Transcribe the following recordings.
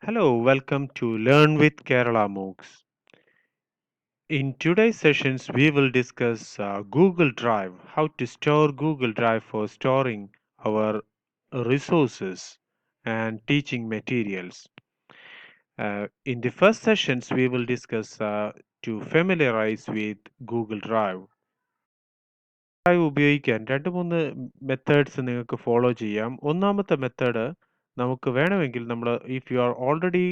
Hello, welcome to Learn with Kerala MOOCs. In today's sessions, we will discuss Google Drive, how to store Google Drive for storing our resources and teaching materials. In the first sessions, we will discuss to familiarize with Google Drive. Drive ഉപയോഗിക്കാൻ രണ്ട് മൂന്ന് methods നിങ്ങൾക്ക് follow ചെയ്യാം. ഒന്നാമത്തെ method നമുക്ക് വേണമെങ്കിൽ നമ്മൾ if you are already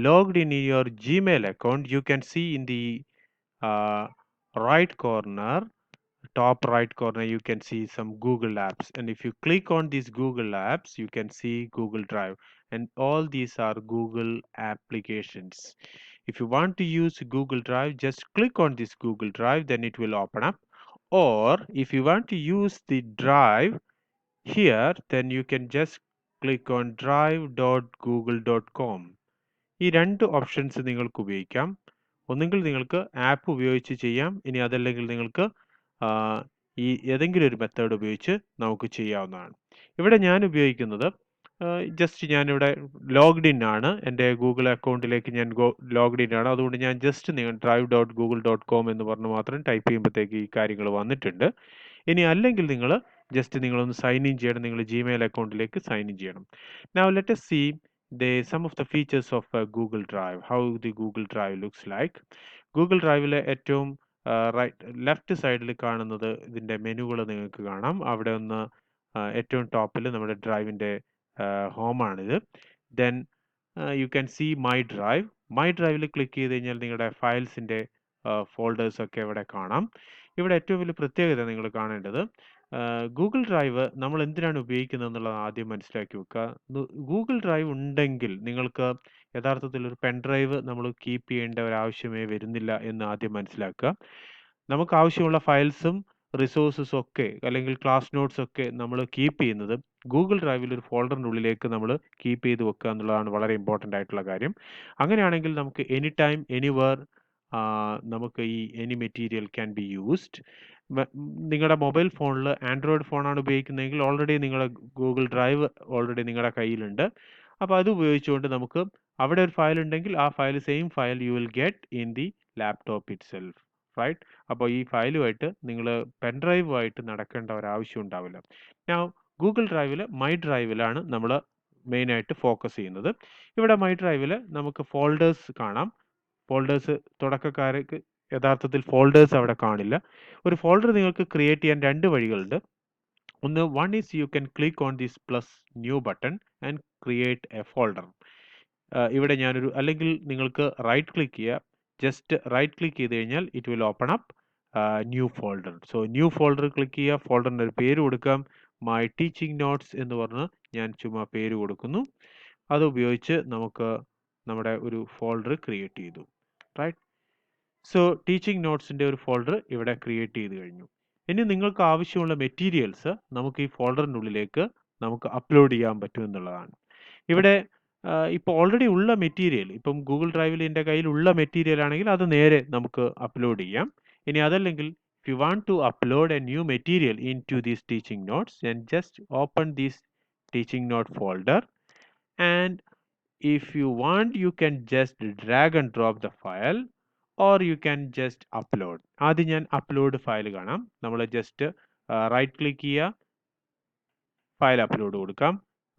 logged in your Gmail account you can see in the right corner, top right corner, you can see some Google apps. And if you click on these Google apps, you can see Google Drive. And all these are Google applications. If you want to use Google Drive, just click on this Google Drive, then it will open up. Or if you want to use the drive here, then you can just click on drive.google.com. ഈ രണ്ട് options നിങ്ങൾക്ക് ഉപയോഗിക്കാം. ഒന്നുകിൽ നിങ്ങൾക്ക് app ഉപയോഗിച്ച് ചെയ്യാം, ഇനി അതല്ലെങ്കിൽ നിങ്ങൾക്ക് ആ, ഈ ഏതെങ്കിലും ഒരു മെത്തേഡ് ഉപയോഗിച്ച് നമുക്ക് ചെയ്യാവുന്നതാണ്. ഇവിടെ ഞാൻ ഉപയോഗിക്കുന്നത് ജസ്റ്റ് ഞാനിവിടെ ലോഗ്ഡ് ഇൻ ആണ്, എൻ്റെ ഗൂഗിൾ അക്കൗണ്ടിലേക്ക് ഞാൻ ലോഗ്ഡ് ഇൻ ആണ്. അതുകൊണ്ട് ഞാൻ ജസ്റ്റ് നിങ്ങൾ drive.google.com എന്ന് പറഞ്ഞ് മാത്രം ടൈപ്പ് ചെയ്യുമ്പോഴത്തേക്ക് ഈ കാര്യങ്ങൾ വന്നിട്ടുണ്ട്. ഇനി അല്ലെങ്കിൽ നിങ്ങൾ ജസ്റ്റ് നിങ്ങളൊന്ന് സൈൻ ഇൻ ചെയ്യണം, നിങ്ങൾ ജിമെയിൽ അക്കൗണ്ടിലേക്ക് സൈൻ ഇൻ ചെയ്യണം. Now let us see some of the features of Google Drive, how the Google Drive looks like. Google Driveലെ ഏറ്റവും ലെഫ്റ്റ് സൈഡിൽ കാണുന്നത് ഇതിൻ്റെ മെനുകൾ നിങ്ങൾക്ക് കാണാം. അവിടെ ഒന്ന് ഏറ്റവും ടോപ്പിൽ നമ്മുടെ ഡ്രൈവിൻ്റെ ഹോമാണിത്. Then you can see my drive. My ഡ്രൈവിൽ ക്ലിക്ക് ചെയ്ത് കഴിഞ്ഞാൽ നിങ്ങളുടെ ഫയൽസിൻ്റെ ഫോൾഡേഴ്സ് ഒക്കെ ഇവിടെ കാണാം. ഇവിടെ ഏറ്റവും വലിയ പ്രത്യേകത നിങ്ങൾ കാണേണ്ടത് ഗൂഗിൾ ഡ്രൈവ് നമ്മൾ എന്തിനാണ് ഉപയോഗിക്കുന്നത് എന്നുള്ളത് ആദ്യം മനസ്സിലാക്കി വെക്കുക. ഗൂഗിൾ ഡ്രൈവ് ഉണ്ടെങ്കിൽ നിങ്ങൾക്ക് യഥാർത്ഥത്തിൽ ഒരു പെൻ ഡ്രൈവ് നമ്മൾ കീപ്പ് ചെയ്യേണ്ട ഒരു ആവശ്യമേ വരുന്നില്ല എന്ന് ആദ്യം മനസ്സിലാക്കുക. നമുക്ക് ആവശ്യമുള്ള ഫയൽസും റിസോഴ്സസും ഒക്കെ അല്ലെങ്കിൽ ക്ലാസ് നോട്ട്സ് ഒക്കെ നമ്മൾ കീപ്പ് ചെയ്യുന്നത് ഗൂഗിൾ ഡ്രൈവിൽ ഒരു ഫോൾഡറിൻ്റെ ഉള്ളിലേക്ക് നമ്മൾ കീപ്പ് ചെയ്ത് വെക്കുക എന്നുള്ളതാണ് വളരെ ഇമ്പോർട്ടൻ്റ് ആയിട്ടുള്ള കാര്യം. അങ്ങനെയാണെങ്കിൽ നമുക്ക് എനി ടൈം എനിവേർ നമുക്ക് ഈ any material can be used. നിങ്ങളുടെ മൊബൈൽ ഫോണിൽ ആൻഡ്രോയിഡ് ഫോണാണ് ഉപയോഗിക്കുന്നതെങ്കിൽ ഓൾറെഡി നിങ്ങളുടെ ഗൂഗിൾ ഡ്രൈവ് ഓൾറെഡി നിങ്ങളുടെ കയ്യിലുണ്ട്. അപ്പോൾ അത് ഉപയോഗിച്ചുകൊണ്ട് നമുക്ക് അവിടെ ഒരു ഫയൽ ഉണ്ടെങ്കിൽ ആ file same file you will get in the laptop itself, right? അപ്പോൾ ഈ ഫയലുമായിട്ട് നിങ്ങൾ പെൻ ഡ്രൈവുമായിട്ട് നടക്കേണ്ട ഒരാവശ്യം ഉണ്ടാവില്ല. ഞാൻ ഗൂഗിൾ ഡ്രൈവിൽ മൈ ഡ്രൈവിലാണ് നമ്മൾ മെയിനായിട്ട് ഫോക്കസ് ചെയ്യുന്നത്. ഇവിടെ മൈ ഡ്രൈവിൽ നമുക്ക് ഫോൾഡേഴ്സ് കാണാം. ഫോൾഡേഴ്സ് തുടക്കക്കാർക്ക് യഥാർത്ഥത്തിൽ ഫോൾഡേഴ്സ് അവിടെ കാണില്ല. ഒരു ഫോൾഡർ നിങ്ങൾക്ക് ക്രിയേറ്റ് ചെയ്യാൻ രണ്ട് വഴികളുണ്ട്. ഒന്ന് one is you can click on this plus new button and create A folder. ഇവിടെ ഞാനൊരു അല്ലെങ്കിൽ നിങ്ങൾക്ക് റൈറ്റ് ക്ലിക്ക് ചെയ്യുക. ജസ്റ്റ് റൈറ്റ് ക്ലിക്ക് ചെയ്ത് കഴിഞ്ഞാൽ it will open up new folder. So new folder click ചെയ്യുക. ഫോൾഡറിൻ്റെ ഒരു പേര് കൊടുക്കാം, മൈ ടീച്ചിങ് നോട്ട്സ് എന്ന് പറഞ്ഞ് ഞാൻ ചുമ്മാ പേര് കൊടുക്കുന്നു. അത് ഉപയോഗിച്ച് നമുക്ക് നമ്മുടെ ഒരു ഫോൾഡർ ക്രിയേറ്റ് ചെയ്തു, റൈറ്റ്? സോ ടീച്ചിങ് നോട്ട്സിൻ്റെ ഒരു ഫോൾഡർ ഇവിടെ ക്രിയേറ്റ് ചെയ്ത് കഴിഞ്ഞു. ഇനി നിങ്ങൾക്ക് ആവശ്യമുള്ള മെറ്റീരിയൽസ് നമുക്ക് ഈ ഫോൾഡറിൻ്റെ ഉള്ളിലേക്ക് നമുക്ക് അപ്ലോഡ് ചെയ്യാൻ പറ്റും എന്നുള്ളതാണ്. ഇവിടെ ഇപ്പോൾ ഓൾറെഡി ഉള്ള മെറ്റീരിയൽ, ഇപ്പം ഗൂഗിൾ ഡ്രൈവിൽ എൻ്റെ കയ്യിലുള്ള മെറ്റീരിയൽ ആണെങ്കിൽ അത് നേരെ നമുക്ക് അപ്ലോഡ് ചെയ്യാം. ഇനി അതല്ലെങ്കിൽ if you want to upload a new material into these teaching notes, then just open this teaching note folder, and if you want you can just drag and drop the file or you can just upload. ആദ്യം ഞാൻ upload file കാണാം. നമ്മൾ just right click ചെയ്യുക, file upload കൊടുക്കാം.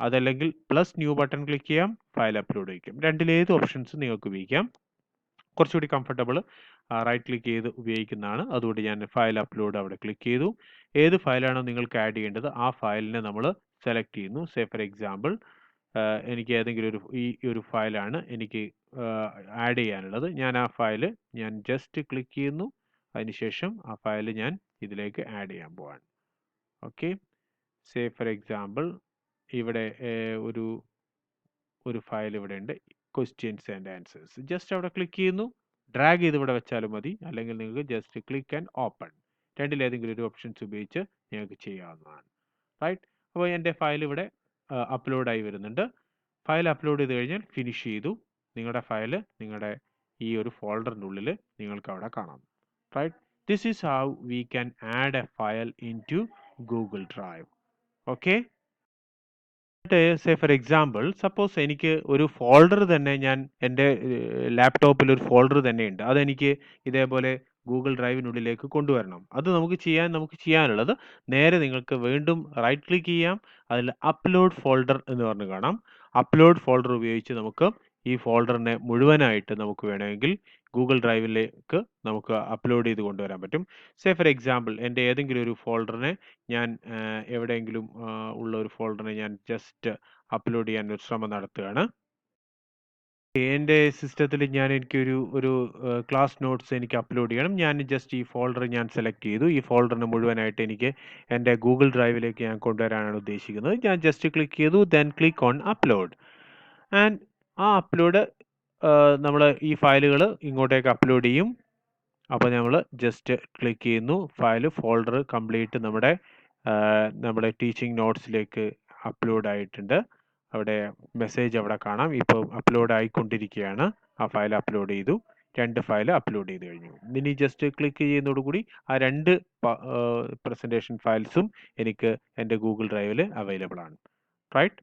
അതല്ലെങ്കിൽ plus new button click ചെയ്യാം, file upload വയ്ക്കാം. രണ്ടിലേത് options നിങ്ങൾക്ക് ഉപയോഗിക്കാം. കുറച്ചുകൂടി കംഫർട്ടബിൾ റൈറ്റ് ക്ലിക്ക് ചെയ്ത് ഉപയോഗിക്കുന്നതാണ്. അതുകൊണ്ട് ഞാൻ ഫയൽ അപ്ലോഡ് അവിടെ ക്ലിക്ക് ചെയ്തു. ഏത് ഫയലാണോ നിങ്ങൾക്ക് ആഡ് ചെയ്യേണ്ടത് ആ ഫയലിനെ നമ്മൾ സെലക്ട് ചെയ്യുന്നു. സേ ഫോർ എക്സാമ്പിൾ എനിക്ക് ഏതെങ്കിലും ഈ ഒരു ഫയലാണ് എനിക്ക് ആഡ് ചെയ്യാനുള്ളത്. ഞാൻ ആ ഫയൽ ഞാൻ ജസ്റ്റ് ക്ലിക്ക് ചെയ്യുന്നു. അതിനുശേഷം ആ ഫയൽ ഞാൻ ഇതിലേക്ക് ആഡ് ചെയ്യാൻ പോവാണ്. ഓക്കെ, സേ ഫോർ എക്സാമ്പിൾ ഇവിടെ ഒരു ഫയൽ ഇവിടെ ഉണ്ട്, ക്വസ്റ്റ്യൻസ് ആൻഡ് ആൻസേഴ്സ്. ജസ്റ്റ് അവിടെ ക്ലിക്ക് ചെയ്യുന്നു, ഡ്രാഗ് ചെയ്ത് ഇവിടെ വെച്ചാലും മതി, അല്ലെങ്കിൽ നിങ്ങൾക്ക് ജസ്റ്റ് ക്ലിക്ക് ആൻഡ് ഓപ്പൺ. രണ്ടിലേതെങ്കിലും ഒരു ഓപ്ഷൻസ് ഉപയോഗിച്ച് നിങ്ങൾക്ക് ചെയ്യാവുന്നതാണ്, റൈറ്റ്? അപ്പോൾ എൻ്റെ ഫയൽ ഇവിടെ അപ്ലോഡായി വരുന്നുണ്ട്. ഫയൽ അപ്ലോഡ് ചെയ്ത് കഴിഞ്ഞാൽ ഫിനിഷ് ചെയ്തു. നിങ്ങളുടെ ഫയൽ നിങ്ങളുടെ ഈ ഒരു ഫോൾഡറിൻ്റെ ഉള്ളിൽ നിങ്ങൾക്ക് അവിടെ കാണാം, right? This is how we can add a file into Google Drive. Okay. Say for example suppose എനിക്ക് ഒരു ഫോൾഡർ തന്നെ ഞാൻ എൻ്റെ ലാപ്ടോപ്പിൽ ഒരു ഫോൾഡർ തന്നെയുണ്ട്. അതെനിക്ക് ഇതേപോലെ ഗൂഗിൾ ഡ്രൈവിനുള്ളിലേക്ക് കൊണ്ടുവരണം. അത് നമുക്ക് ചെയ്യാനുള്ളത് നേരെ നിങ്ങൾക്ക് വീണ്ടും റൈറ്റ് ക്ലിക്ക് ചെയ്യാം. അതിൽ അപ്ലോഡ് ഫോൾഡർ എന്ന് പറഞ്ഞ് കാണാം. അപ്ലോഡ് ഫോൾഡർ ഉപയോഗിച്ച് നമുക്ക് ഈ ഫോൾഡറിനെ മുഴുവനായിട്ട് നമുക്ക് വേണമെങ്കിൽ ഗൂഗിൾ ഡ്രൈവിലേക്ക് നമുക്ക് അപ്ലോഡ് ചെയ്ത് കൊണ്ടുവരാൻ പറ്റും. സേ ഫോർ എക്സാമ്പിൾ എൻ്റെ ഏതെങ്കിലും ഒരു ഫോൾഡറിനെ ഞാൻ എവിടെയെങ്കിലും ഉള്ള ഒരു ഫോൾഡറിനെ ഞാൻ ജസ്റ്റ് അപ്ലോഡ് ചെയ്യാൻ ഒരു ശ്രമം നടത്തുകയാണ്. എൻ്റെ സിസ്റ്റത്തിൽ എനിക്കൊരു ക്ലാസ് നോട്ട്സ് എനിക്ക് അപ്ലോഡ് ചെയ്യണം. ഞാൻ ജസ്റ്റ് ഈ ഫോൾഡർ ഞാൻ സെലക്ട് ചെയ്തു. ഈ ഫോൾഡറിനെ മുഴുവനായിട്ട് എനിക്ക് എൻ്റെ ഗൂഗിൾ ഡ്രൈവിലേക്ക് ഞാൻ കൊണ്ടുവരാനാണ് ഉദ്ദേശിക്കുന്നത്. ഞാൻ ജസ്റ്റ് ക്ലിക്ക് ചെയ്തു. Then click on upload. And ആ അപ്ലോഡ് നമ്മൾ ഈ ഫയലുകൾ ഇങ്ങോട്ടേക്ക് അപ്ലോഡ് ചെയ്യും. അപ്പോൾ നമ്മൾ ജസ്റ്റ് ക്ലിക്ക് ചെയ്യുന്നു. ഫോൾഡർ കംപ്ലീറ്റ് നമ്മുടെ ടീച്ചിങ് നോട്ട്സിലേക്ക് അപ്ലോഡ് ആയിട്ടുണ്ട്. അവിടെ മെസ്സേജ് അവിടെ കാണാം. ഇപ്പോൾ അപ്ലോഡ് ആയിക്കൊണ്ടിരിക്കുകയാണ്. ആ ഫയൽ അപ്ലോഡ് ചെയ്തു. 2 ഫയൽ അപ്ലോഡ് ചെയ്ത് കഴിഞ്ഞു. ഇനി ജസ്റ്റ് ക്ലിക്ക് ചെയ്യുന്നതോടുകൂടി ആ 2 പ്രസന്റേഷൻ ഫയൽസും എനിക്ക് എൻ്റെ ഗൂഗിൾ ഡ്രൈവിൽ അവൈലബിൾ ആണ്. റൈറ്റ്?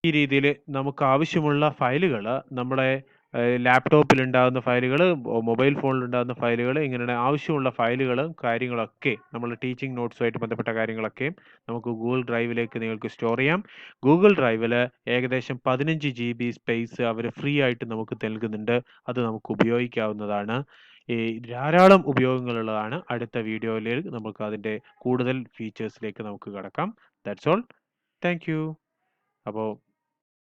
ഈ രീതിയിൽ നമുക്ക് ആവശ്യമുള്ള ഫയലുകൾ നമ്മുടെ ലാപ്ടോപ്പിൽ ഉണ്ടാകുന്ന ഫയലുകൾ, മൊബൈൽ ഫോണിൽ ഉണ്ടാകുന്ന ഫയലുകൾ, ഇങ്ങനെ ആവശ്യമുള്ള ഫയലുകളും കാര്യങ്ങളൊക്കെ നമ്മൾ ടീച്ചിങ് നോട്ട്സുമായിട്ട് ബന്ധപ്പെട്ട കാര്യങ്ങളൊക്കെ നമുക്ക് ഗൂഗിൾ ഡ്രൈവിലേക്ക് നിങ്ങൾക്ക് സ്റ്റോർ ചെയ്യാം. ഗൂഗിൾ ഡ്രൈവിൽ ഏകദേശം 15 GB സ്പേസ് അവർ ഫ്രീ ആയിട്ട് നമുക്ക് നൽകുന്നുണ്ട്. അത് നമുക്ക് ഉപയോഗിക്കാവുന്നതാണ്. ഈ ധാരാളം ഉപയോഗങ്ങളുള്ളതാണ്. അടുത്ത വീഡിയോയിൽ നമുക്ക് അതിൻ്റെ കൂടുതൽ ഫീച്ചേഴ്സിലേക്ക് നമുക്ക് കടക്കാം. That's all. Thank you. അപ്പോൾ